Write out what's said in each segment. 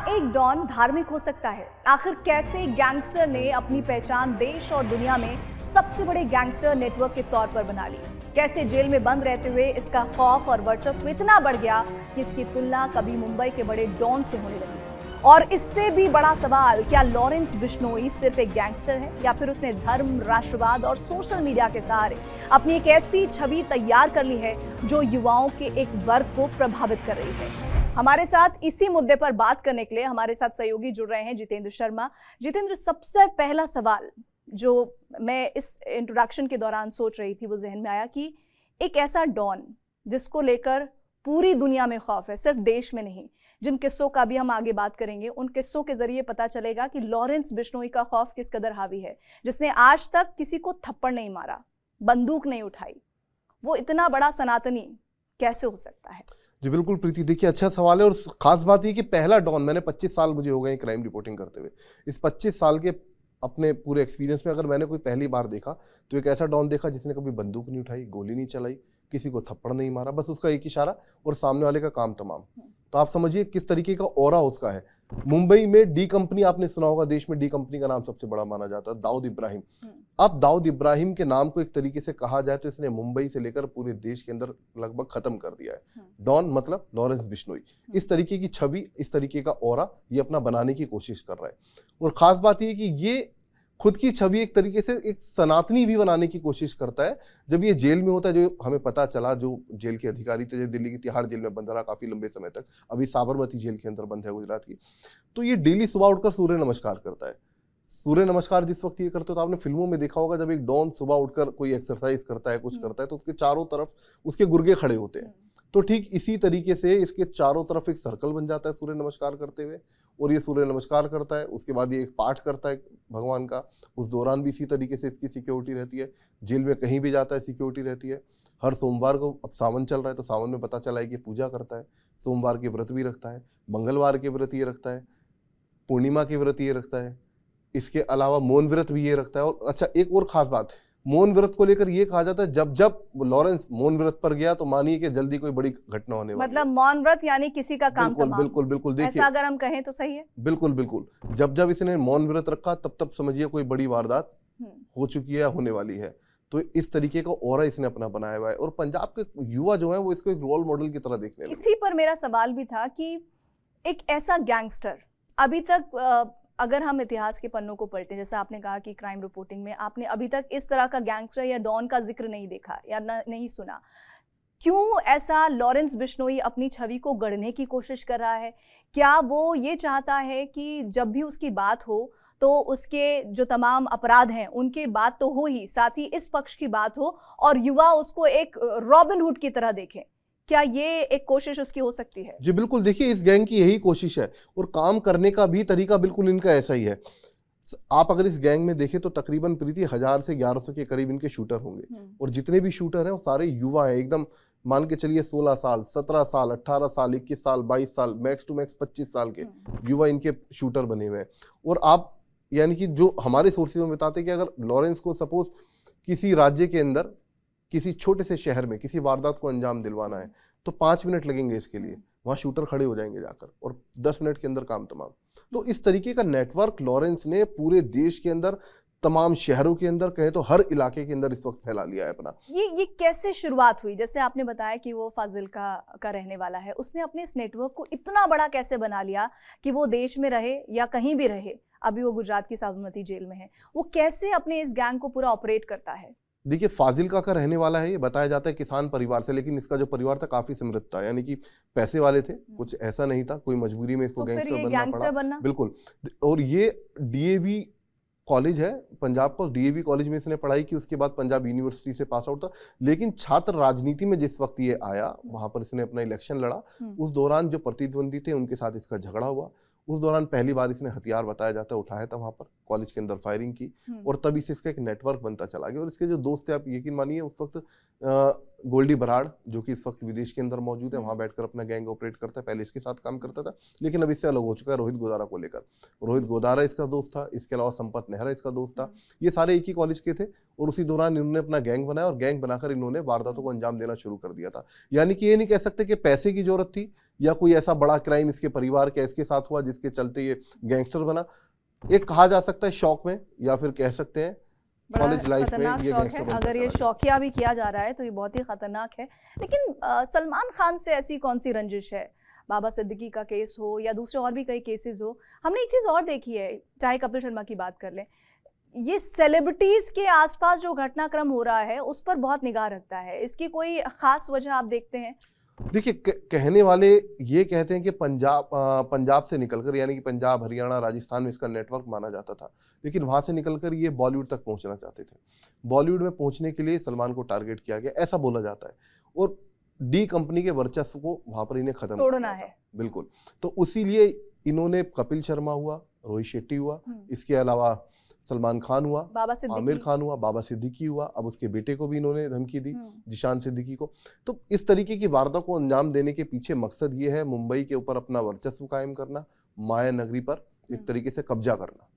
एक डॉन धार्मिक हो सकता है? आखिर कैसे गैंगस्टर ने अपनी पहचान देश और दुनिया में सबसे बड़े गैंगस्टर नेटवर्क के तौर पर बना ली? कैसे जेल में बंद रहते हुए इसका खौफ और वर्चस्व इतना बढ़ गया कि इसकी तुलना कभी मुंबई के बड़े डॉन से होने लगी? और इससे भी बड़ा सवाल, क्या लॉरेंस बिश्नोई सिर्फ एक गैंगस्टर है या फिर उसने धर्म, राष्ट्रवाद और सोशल मीडिया के सहारे अपनी एक ऐसी छवि तैयार कर ली है जो युवाओं के एक वर्ग को प्रभावित कर रही है? हमारे साथ इसी मुद्दे पर बात करने के लिए हमारे साथ सहयोगी जुड़ रहे हैं जितेंद्र शर्मा। जितेंद्र, सबसे पहला सवाल जो मैं इस इंट्रोडक्शन के दौरान सोच रही थी वो जहन में आया कि एक ऐसा डॉन जिसको लेकर पूरी दुनिया में खौफ है, सिर्फ देश में नहीं। जिन किस्सों का भी हम आगे बात करेंगे उन किस्सों के जरिए पता चलेगा कि लॉरेंस बिश्नोई का खौफ किस कदर हावी है, जिसने आज तक किसी को थप्पड़ नहीं मारा, बंदूक नहीं उठाई, वो इतना बड़ा सनातनी कैसे हो सकता है? जी बिल्कुल प्रीति, देखिए अच्छा सवाल है। और खास बात ये कि पहला डॉन, मैंने 25 साल मुझे हो गए क्राइम रिपोर्टिंग करते हुए। इस 25 साल के अपने पूरे एक्सपीरियंस में अगर मैंने कोई पहली बार देखा तो एक ऐसा डॉन देखा जिसने कभी बंदूक नहीं उठाई, गोली नहीं चलाई, किसी को थप्पड़ नहीं मारा, बस उसका एक इशारा और सामने वाले का काम तमाम। तो आप समझिए किस तरीके का ऑरा उसका है। मुंबई में डी कंपनी, आपने सुना होगा, देश में डी कंपनी का नाम सबसे बड़ा माना जाता है, दाऊद इब्राहिम। अब दाऊद इब्राहिम के नाम को एक तरीके से कहा जाए तो इसने मुंबई से लेकर पूरे देश के अंदर लगभग खत्म कर दिया है। डॉन मतलब लॉरेंस बिश्नोई। इस तरीके की छवि, इस तरीके का ऑरा ये अपना बनाने की कोशिश कर रहा है। और खास बात ये कि ये खुद की छवि एक तरीके से एक सनातनी भी बनाने की कोशिश करता है। जब ये जेल में होता है, जो हमें पता चला, जो जेल के अधिकारी थे, जो दिल्ली की तिहाड़ जेल में बंद रहा काफी लंबे समय तक, अभी साबरमती जेल के अंदर बंद है गुजरात की, तो ये डेली सुबह उठकर सूर्य नमस्कार करता है। सूर्य नमस्कार जिस वक्त ये करते हो तो आपने फिल्मों में देखा होगा, जब एक डॉन सुबह उठकर कोई एक्सरसाइज करता है, कुछ करता है, तो उसके चारों तरफ उसके गुर्गे खड़े होते हैं। तो ठीक इसी तरीके से इसके चारों तरफ एक सर्कल बन जाता है सूर्य नमस्कार करते हुए, और ये सूर्य नमस्कार करता है। उसके बाद ये एक पाठ करता है भगवान का, उस दौरान भी इसी तरीके से इसकी सिक्योरिटी रहती है। जेल में कहीं भी जाता है सिक्योरिटी रहती है। हर सोमवार को, अब सावन चल रहा है तो सावन में पता चला है कि पूजा करता है, सोमवार के व्रत भी रखता है, मंगलवार के व्रत ये रखता है, पूर्णिमा के व्रत ये रखता है, इसके अलावा मौन व्रत भी ये रखता है। और अच्छा, एक और खास बात, मौन व्रत को लेकर ये कहा जाता है जब जब लॉरेंस मौन व्रत पर गया तो मानिए कि जल्दी कोई बड़ी घटना होने वाली। मतलब मौन व्रत यानी किसी का काम तमाम। बिल्कुल बिल्कुल, देखिए ऐसा अगर हम कहें तो सही है। बिल्कुल बिल्कुल, जब जब इसने मौन व्रत रखा तब तब समझिए कोई बड़ी वारदात हो चुकी है या होने वाली है। तो इस तरीके का ऑरा इसने अपना बनाया हुआ है। और पंजाब के युवा जो है वो इसको एक रोल मॉडल की तरह देखने लगे। इसी पर मेरा सवाल भी था कि एक ऐसा गैंगस्टर अभी तक, अगर हम इतिहास के पन्नों को पलटें, जैसा आपने कहा कि क्राइम रिपोर्टिंग में आपने अभी तक इस तरह का गैंगस्टर या डॉन का जिक्र नहीं देखा या नहीं सुना। क्यों ऐसा लॉरेंस बिश्नोई अपनी छवि को गढ़ने की कोशिश कर रहा है? क्या वो ये चाहता है कि जब भी उसकी बात हो तो उसके जो तमाम अपराध हैं उनकी बात तो हो ही, साथ ही इस पक्ष की बात हो और युवा उसको एक रॉबिन हुड की तरह देखें? क्या ये एक कोशिश उसकी हो सकती है? जी बिल्कुल, देखिए इस गैंग की यही कोशिश है और काम करने का भी तरीका बिल्कुल इनका ऐसा ही है। आप अगर इस गैंग में देखें तो तकरीबन प्रीति 1000 से 1100 के करीब इनके शूटर होंगे। और जितने भी शूटर हैं वो सारे युवा हैं, एकदम मान के चलिए 16 साल, 17 साल, 18 साल, 21 साल, 22 साल, मैक्स टू मैक्स 25 साल के युवा इनके शूटर बने हुए हैं। और आप यानी कि जो हमारे सोर्सेज में बताते हैं कि अगर लॉरेंस को सपोज किसी राज्य के अंदर, किसी छोटे से शहर में किसी वारदात को अंजाम दिलवाना है तो 5 मिनट लगेंगे इसके लिए, वहाँ शूटर खड़े हो जाएंगे जाकर और 10 मिनट के अंदर काम तमाम। तो इस तरीके का नेटवर्क लॉरेंस ने पूरे देश के अंदर, तमाम शहरों के अंदर, कहे तो हर इलाके के अंदर इस वक्त फैला लिया है अपना। ये कैसे शुरुआत हुई? जैसे आपने बताया कि वो फाजिल्का का रहने वाला है, उसने अपने इस नेटवर्क को इतना बड़ा कैसे बना लिया कि वो देश में रहे या कहीं भी रहे, अभी वो गुजरात की साबरमती जेल में है, वो कैसे अपने इस गैंग को पूरा ऑपरेट करता है? देखिए फाजिल्का का रहने वाला है, ये बताया जाता है किसान परिवार से, लेकिन इसका जो परिवार था काफी समृद्ध था, यानी कि पैसे वाले थे, कुछ ऐसा नहीं था कोई मजबूरी में इसको तो गैंगस्टर बनना पड़ा। बिल्कुल। और ये डीएवी कॉलेज है पंजाब का, डीएवी कॉलेज में इसने पढ़ाई की, उसके बाद पंजाब यूनिवर्सिटी से पास आउट था। लेकिन छात्र राजनीति में जिस वक्त ये आया वहां पर इसने अपना इलेक्शन लड़ा, उस दौरान जो प्रतिद्वंदी थे उनके साथ इसका झगड़ा हुआ। उस दौरान पहली बार इसने हथियार, बताया जाता है, उठाया था वहां पर, कॉलेज के अंदर फायरिंग की और तभी से इसका एक नेटवर्क बनता चला गया। और इसके जो दोस्त थे, आप यकीन मानिए उस वक्त गोल्डी बराड़, जो कि इस वक्त विदेश के अंदर मौजूद है, वहां बैठकर अपना गैंग ऑपरेट करता है। पहले इसके साथ काम करता था, लेकिन अब इससे अलग हो चुका है रोहित गोदारा को लेकर। रोहित गोदारा इसका दोस्त था, इसके अलावा संपत नेहरा इसका दोस्त था। ये सारे एक ही कॉलेज के थे और उसी दौरान इन्होंने अपना गैंग बनाया और गैंग बनाकर इन्होंने वारदातों को अंजाम देना शुरू कर दिया था। यानी कि ये नहीं कह सकते कि पैसे की जरूरत थी या कोई ऐसा बड़ा क्राइम इसके परिवार के इसके साथ हुआ जिसके चलते ये गैंगस्टर बना। एक कहा जा सकता है शौक में, या फिर कह सकते हैं कॉलेज लाइफ में ये गैंगस्टर बनता अगर ये शौकिया भी किया जा रहा है तो ये बहुत ही खतरनाक है। लेकिन सलमान खान से ऐसी कौन सी रंजिश है? बाबा सिद्दीकी का केस हो या दूसरे और भी कई केसेस हो। हमने एक चीज़ और देखी है, चाहे कपिल शर्मा की बात कर लें, ये सेलिब्रिटीज के आसपास जो घटनाक्रम हो रहा है उस पर बहुत निगाह रखता है। इसकी कोई खास वजह आप देखते हैं? देखिए, कहने वाले ये कहते हैं कि पंजाब से निकलकर, यानी कि पंजाब, हरियाणा, राजस्थान में इसका नेटवर्क माना जाता था, लेकिन वहां से निकलकर ये बॉलीवुड तक पहुंचना चाहते थे। बॉलीवुड में पहुंचने के लिए सलमान को टारगेट किया गया, ऐसा बोला जाता है, और डी कंपनी के वर्चस्व को वहां पर इन्हें खत्म तोड़ना है। बिल्कुल। तो इसीलिए इन्होंने कपिल शर्मा हुआ, रोहित शेट्टी हुआ, इसके अलावा सलमान खान हुआ, आमिर खान हुआ, बाबा सिद्दीकी हुआ, अब उसके बेटे को भी इन्होंने धमकी दी, जिशान सिद्दीकी को। तो इस तरीके की वारदातों को अंजाम देने के पीछे मकसद ये है मुंबई के ऊपर अपना वर्चस्व कायम करना, माया नगरी पर एक तरीके से कब्जा करना।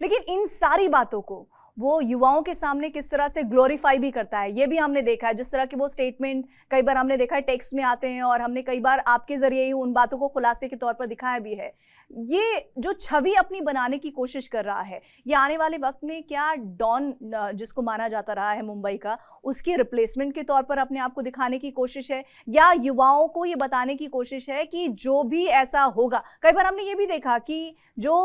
लेकिन इन सारी बातों को वो युवाओं के सामने किस तरह से ग्लोरीफाई भी करता है, ये भी हमने देखा है। जिस तरह के वो स्टेटमेंट कई बार हमने देखा है टेक्स्ट में आते हैं, और हमने कई बार आपके जरिए ही उन बातों को खुलासे के तौर पर दिखाया भी है। ये जो छवि अपनी बनाने की कोशिश कर रहा है, ये आने वाले वक्त में क्या डॉन जिसको माना जाता रहा है मुंबई का, उसकी रिप्लेसमेंट के तौर पर अपने आप को दिखाने की कोशिश है, या युवाओं को ये बताने की कोशिश है कि जो भी ऐसा होगा। कई बार हमने ये भी देखा कि जो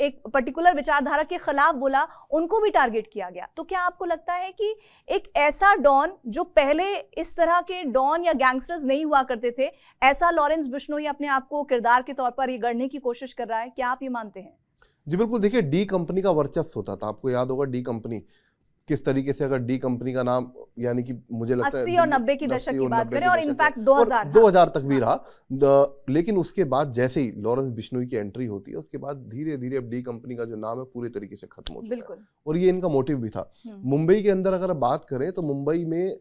एक पर्टिकुलर विचारधारा के खिलाफ बोला, उनको भी टारगेट किया गया। तो क्या आपको लगता है कि एक ऐसा डॉन जो पहले इस तरह के डॉन या गैंगस्टर्स नहीं हुआ करते थे, ऐसा लॉरेंस बिश्नोई अपने आप को किरदार के तौर पर ये गढ़ने की कोशिश कर रहा है? क्या आप ये मानते हैं? जी बिल्कुल। देखिए, डी कंपनी का वर्चस्व होता था, आपको याद होगा डी कंपनी किस तरीके से, अगर डी कंपनी का नाम, यानी कि मुझे लगता है 80 और 90 की दशक की बात करें, और इनफैक्ट 2000 तक भी रहा। लेकिन उसके बाद जैसे ही लॉरेंस बिश्नोई की एंट्री होती है, उसके बाद धीरे धीरे अब डी कंपनी का जो नाम है पूरे तरीके से खत्म हो चुका है, और ये इनका मोटिव भी था। मुंबई के अंदर अगर बात करें तो मुंबई में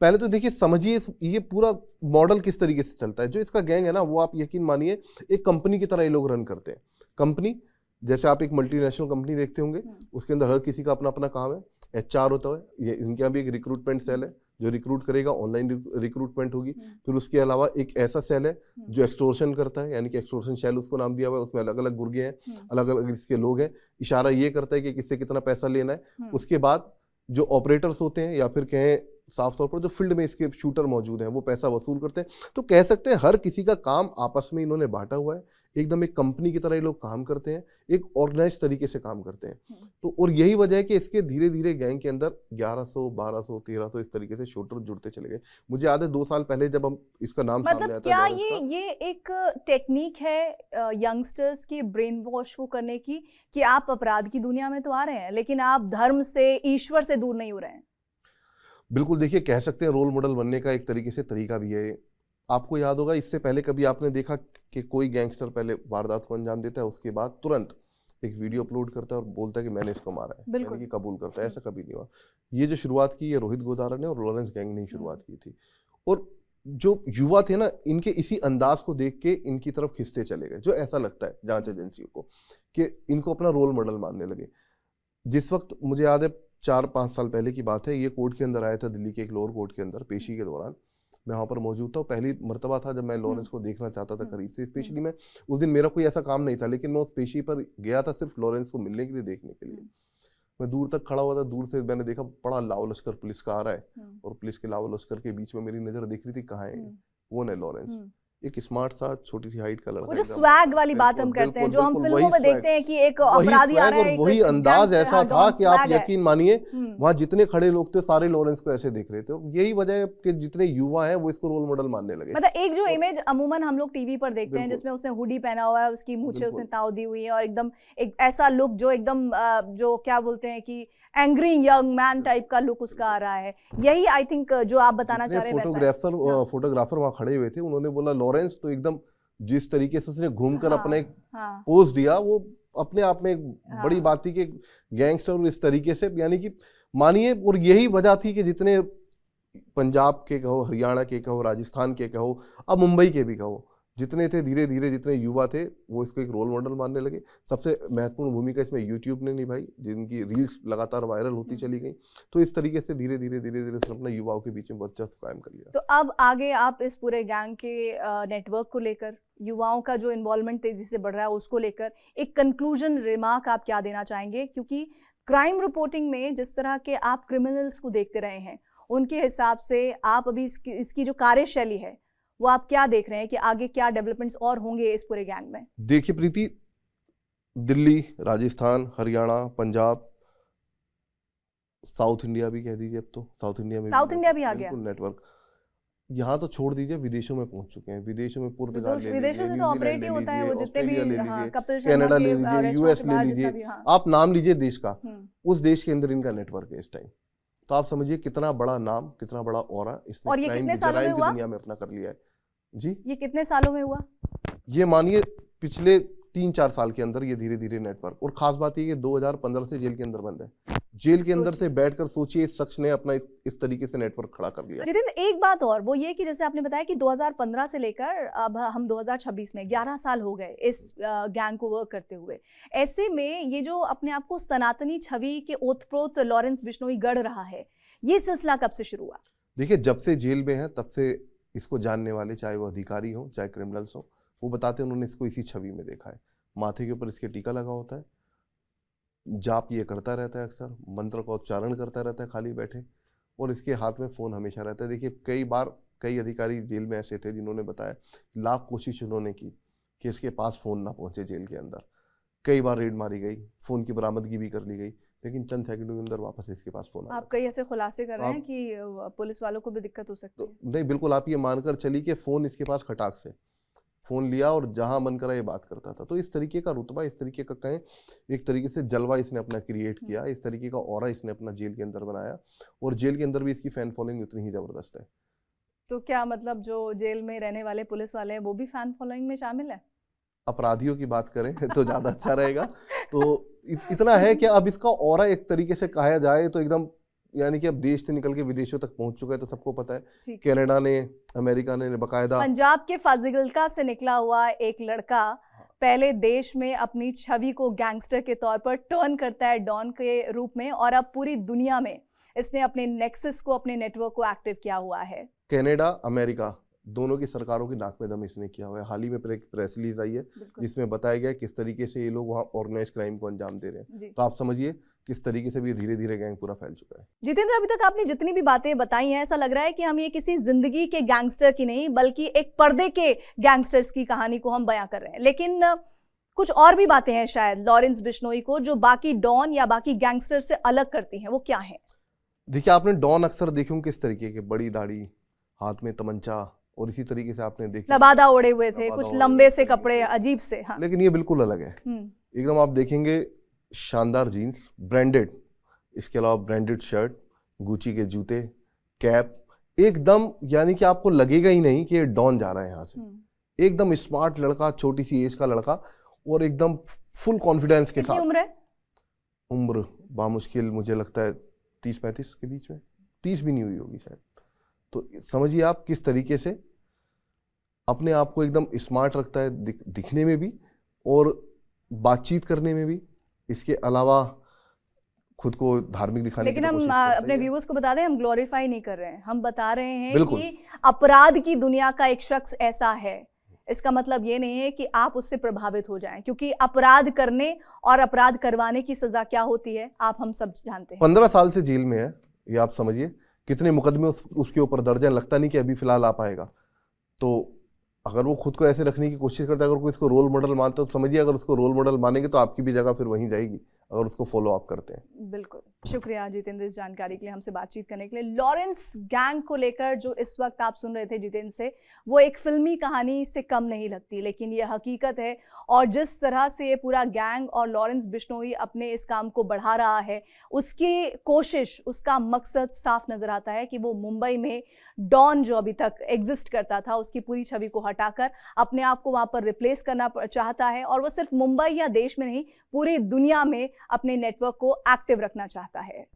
पहले तो देखिए, समझिए ये पूरा मॉडल किस तरीके से चलता है। जो इसका गैंग है ना, वो आप यकीन मानिए एक कंपनी की तरह ये लोग रन करते हैं। कंपनी जैसे आप एक मल्टीनेशनल कंपनी देखते होंगे, उसके अंदर हर किसी का अपना अपना काम है। HR होता है, ये इनके यहाँ भी एक रिक्रूटमेंट सेल है जो रिक्रूट करेगा, ऑनलाइन रिक्रूटमेंट होगी। फिर उसके अलावा एक ऐसा सेल है जो एक्सटोर्शन करता है, यानी कि एक्सटोर्शन सेल उसको नाम दिया हुआ है। उसमें अलग अलग गुर्गे हैं, अलग अलग इसके लोग हैं, इशारा ये करता है कि किससे कितना पैसा लेना है। उसके बाद जो ऑपरेटर्स होते हैं, या फिर कहें साफ तौर पर जो फील्ड में इसके शूटर मौजूद हैं, वो पैसा वसूल करते हैं। तो कह सकते हैं हर किसी का काम आपस में इन्होंने बांटा हुआ है। एकदम एक कंपनी की तरह ये लोग काम करते हैं, एक ऑर्गेनाइज तरीके से काम करते हैं। तो और यही वजह है कि इसके धीरे धीरे गैंग के अंदर 1100, 1200, 1300 इस तरीके से शूटर जुड़ते चले गए। मुझे याद है 2 साल पहले जब हम इसका नाम सामने आया था, क्या ये एक टेक्निक है यंगस्टर्स की ब्रेन वॉश को करने की, कि आप अपराध की दुनिया में तो आ रहे हैं लेकिन आप धर्म से, ईश्वर से दूर नहीं हो रहे हैं? बिल्कुल। देखिए, कह सकते हैं रोल मॉडल बनने का एक तरीके से तरीका भी है। आपको याद होगा, इससे पहले कभी आपने देखा कि कोई गैंगस्टर पहले वारदात को अंजाम देता है, उसके बाद तुरंत एक वीडियो अपलोड करता है और बोलता है कि मैंने इसको मारा है, यानी कि कबूल करता है? ऐसा कभी नहीं हुआ। ये जो शुरुआत की, ये रोहित गोदारा ने और लॉरेंस गैंग ने शुरुआत की थी, और जो युवा थे ना, इनके इसी अंदाज को देख के इनकी तरफ खिंचते चले गए। जो ऐसा लगता है जांच एजेंसियों को कि इनको अपना रोल मॉडल मानने लगे। जिस वक्त मुझे याद है 4-5 साल पहले की बात है, ये कोर्ट के अंदर आया था, दिल्ली के एक लोअर कोर्ट के अंदर पेशी के दौरान। मैं वहाँ पर मौजूद था, पहली मर्तबा था जब मैं लॉरेंस को देखना चाहता था करीब से। स्पेशली मैं उस दिन, मेरा कोई ऐसा काम नहीं था, लेकिन मैं उस पेशी पर गया था सिर्फ लॉरेंस को मिलने के लिए, देखने के लिए। मैं दूर तक खड़ा हुआ था, दूर से मैंने देखा बड़ा लावा लश्कर पुलिस का आ रहा है, और पुलिस के लावा लश्कर के बीच में मेरी नजर दिख रही थी, कहाँ है वो? है लॉरेंस, एक स्मार्ट सा छोटी सी हाइट का लड़का। वो जो स्वैग वाली बात हम करते हैं, जो हम फिल्मों में देखते हैं कि एक अपराधी आ रहा है, वही अंदाज ऐसा था कि आप यकीन मानिए वहां जितने खड़े लोग थे सारे लॉरेंस को ऐसे देख रहे थे। यही वजह है कि जितने युवा हैं वो इसको रोल मॉडल मानने लगे। मतलब एक जो इमेज अमूमन हम लोग टीवी पर देखते हैं जिसमें उसने हुडी पहना हुआ है, उसकी मूछें उसने ताव दी हुई है, और एकदम एक ऐसा लुक जो एकदम जो क्या बोलते हैं कि एंग्री यंग मैन टाइप का लुक उसका आ रहा है। यही आई थिंक जो आप बताना चाह रहे हैं। फोटोग्राफर वहां खड़े हुए थे, उन्होंने बोला लॉरेंस तो एकदम जिस तरीके से उसने घूमकर अपना एक पोज दिया, वो अपने आप में एक बड़ी बात थी कि गैंगस्टर इस तरीके से, यानी कि मानिए। और यही वजह थी कि जितने पंजाब के कहो, हरियाणा के कहो, राजस्थान के कहो, अब मुंबई के भी कहो, जितने थे धीरे धीरे जितने युवा थे वो इसको एक रोल मॉडल मानने लगे। सबसे महत्वपूर्ण भूमिका इसमें यूट्यूब ने निभाई, जिनकी रील्स लगातार वायरल होती चली गई। तो इस तरीके से धीरे धीरे इसने अपना युवाओं के बीच में वर्चस्व कायम कर लिया। तो अब आगे आप इस पूरे गैंग के नेटवर्क को लेकर, युवाओं का जो इन्वॉल्वमेंट तेजी से बढ़ रहा है उसको लेकर एक कंक्लूजन रिमार्क आप क्या देना चाहेंगे? क्योंकि क्राइम रिपोर्टिंग में जिस तरह के आप क्रिमिनल्स को देखते रहे हैं, उनके हिसाब से आप अभी इसकी जो कार्यशैली है वो आप क्या देख रहे हैं कि आगे क्या डेवलपमेंट्स और होंगे इस पूरे गैंग में? देखिए प्रीति, दिल्ली, राजस्थान, हरियाणा, पंजाब, साउथ इंडिया भी कह दीजिए, अब तो साउथ इंडिया में भी आ गया नेटवर्क। यहाँ तो छोड़ दीजिए, विदेशों में पहुंच चुके हैं। विदेशों में पुर्तगाल ले विदेशों से तो ऑपरेट ही होता है वो, जितने भी कपिल शर्मा कनाडा ले के लीजिए, यूएस ले लीजिए, आप नाम लीजिए देश का, उस देश के अंदर इनका नेटवर्क है इस टाइम। तो आप समझिए कितना बड़ा नाम, कितना बड़ा ऑरा इसने और ये कितने सालों में हुआ? दुनिया में अपना कर लिया है जी। ये कितने सालों में हुआ? ये मानिए पिछले 3-4 साल के अंदर ये धीरे धीरे नेटवर्क। और खास बात ये कि 2015 से जेल के अंदर बंद है। जेल के अंदर से बैठकर सोचिए इस शख्स ने अपना इस तरीके से नेटवर्क खड़ा कर लिया। जितेंद्र, एक बात और, वो ये कि जैसे आपने बताया कि 2015 से लेकर अब हम 2026 में 11 साल हो गए इस गैंग को वर्क करते हुए। ऐसे में ये जो अपने आप को सनातनी छवि के ओतप्रोत लॉरेंस बिश्नोई गढ़ रहा है, ये सिलसिला कब से शुरू हुआ? देखिए, जब से जेल में है तब से इसको जानने वाले, चाहे वो अधिकारी हो चाहे क्रिमिनल्स हो, वो बताते हैं उन्होंने इसको इसी छवि में देखा है। माथे के ऊपर इसके टीका लगा होता है, जाप ये करता रहता है, अक्सर मंत्र का उच्चारण करता रहता है खाली बैठे, और इसके हाथ में फ़ोन हमेशा रहता है। देखिए, कई बार कई अधिकारी जेल में ऐसे थे जिन्होंने बताया लाख कोशिश उन्होंने की कि इसके पास फ़ोन ना पहुंचे जेल के अंदर। कई बार रेड मारी गई, फ़ोन की बरामदगी भी कर ली गई, लेकिन चंद सेकंडों के अंदर वापस इसके पास फ़ोन आ। आप कई ऐसे खुलासे कर रहे हैं कि पुलिस वालों को भी दिक्कत हो सकती है? नहीं, बिल्कुल, आप ये मानकर चलिए कि फ़ोन इसके पास खटाक से फ़ोन लिया और जहां मन करा ये बात करता था। तो इस तरीके का रुतबा, इस तरीके का कहें, एक तरीके से जलवा इसने अपना क्रिएट किया, इस तरीके का ऑरा इसने अपना जेल के अंदर बनाया, और जेल के अंदर भी इसकी फैन फॉलोइंग उतनी ही ज़बरदस्त है। तो क्या मतलब जो जेल में रहने वाले पुलिस वाले हैं वो भी फैन फॉलोइंग में शामिल है? अपराधियों की बात करें तो ज़्यादा अच्छा रहेगा। तो इतना है कि अब इसका ऑरा एक तरीके से कहा जाए तो एकदम, यानी कि अब देश से निकल के विदेशों तक पहुंच चुका है। तो सबको पता है कनाडा ने, अमेरिका ने बकायदा, पंजाब के फाजिलका से निकला हुआ एक लड़का पहले देश में अपनी छवि को गैंगस्टर के तौर पर टर्न करता है डॉन के रूप में, और अब पूरी दुनिया में इसने अपने नेक्सस को, अपने नेटवर्क को एक्टिव किया हुआ है। कनाडा, अमेरिका दोनों की सरकारों की नाक में दम इसने किया हुआ है। हाल ही में प्रेस रिलीज आई है जिसमें बताया गया किस तरीके से ये लोग वहाँ ऑर्गेनाइज क्राइम को अंजाम दे रहे हैं। तो आप समझिए किस तरीके से भी धीरे धीरे गैंग पूरा फैल चुका है। जितेंद्र, अभी तक आपने जितनी भी बातें बताई हैं, ऐसा लग रहा है कि हम ये किसी जिंदगी के गैंगस्टर की नहीं बल्कि एक पर्दे के गैंगस्टर्स की कहानी को हम बयां कर रहे हैं। लेकिन कुछ और भी बातें हैं शायद लॉरेंस बिश्नोई को जो बाकी डॉन या बाकी गैंगस्टर से अलग करती हैं, वो क्या है? देखिए, आपने डॉन अक्सर देखे किस तरीके के, बड़ी दाढ़ी, हाथ में तमंचा, और इसी तरीके से आपने देखा लबादा ओढ़े हुए थे, कुछ लंबे से कपड़े, अजीब से। हाँ। लेकिन ये बिल्कुल अलग है एकदम। आप देखेंगे शानदार जीन्स, ब्रांडेड, इसके अलावा ब्रांडेड शर्ट, गुची के जूते, कैप, एकदम, यानी कि आपको लगेगा ही नहीं कि ये डॉन जा रहा है यहाँ से। एकदम स्मार्ट लड़का, छोटी सी एज का लड़का, और एकदम फुल कॉन्फिडेंस के साथ। उम्र है? उम्र बामुश्किल मुझे लगता है 30-35 के बीच में, 30 भी नहीं हुई होगी शायद। तो समझिए आप किस तरीके से अपने आप को एकदम स्मार्ट रखता है, दिखने में भी और बातचीत करने में भी। इसके अलावा खुद को धार्मिक दिखाने की लेकिन कोशिश हम करता अपने है। व्यूअर्स को बता दें, हम ग्लोरीफाई नहीं कर रहे हैं, हम बता रहे हैं कि अपराध की दुनिया का एक शख्स ऐसा है। इसका मतलब ये नहीं है कि आप उससे प्रभावित हो जाएं, क्योंकि अपराध करने और अपराध करवाने की सजा क्या होती है आप हम सब जानते हैं। 15 साल से जेल में है, ये आप समझिए कितने मुकदमे उसके ऊपर दर्ज हैं। लगता नहीं कि अभी फिलहाल आ पाएगा। तो अगर वो खुद को ऐसे रखने की कोशिश करता है, अगर कोई इसको रोल मॉडल मानता है, तो समझिए अगर उसको रोल मॉडल मानेंगे तो आपकी भी जगह फिर वहीं जाएगी अगर उसको फॉलो अप करते हैं। बिल्कुल, शुक्रिया जितेंद्र इस जानकारी के लिए, हमसे बातचीत करने के लिए। लॉरेंस गैंग को लेकर जो इस वक्त आप सुन रहे थे जितेंद्र से, वो एक फिल्मी कहानी से कम नहीं लगती, लेकिन ये हकीकत है। और जिस तरह से ये पूरा गैंग और लॉरेंस बिश्नोई अपने इस काम को बढ़ा रहा है, उसकी कोशिश, उसका मकसद साफ नजर आता है कि वो मुंबई में डॉन जो अभी तक एग्जिस्ट करता था, उसकी पूरी छवि को हटाकर अपने आप को वहां पर रिप्लेस करना चाहता है। और वो सिर्फ मुंबई या देश में नहीं, पूरी दुनिया में अपने नेटवर्क को एक्टिव रखना चाहता है।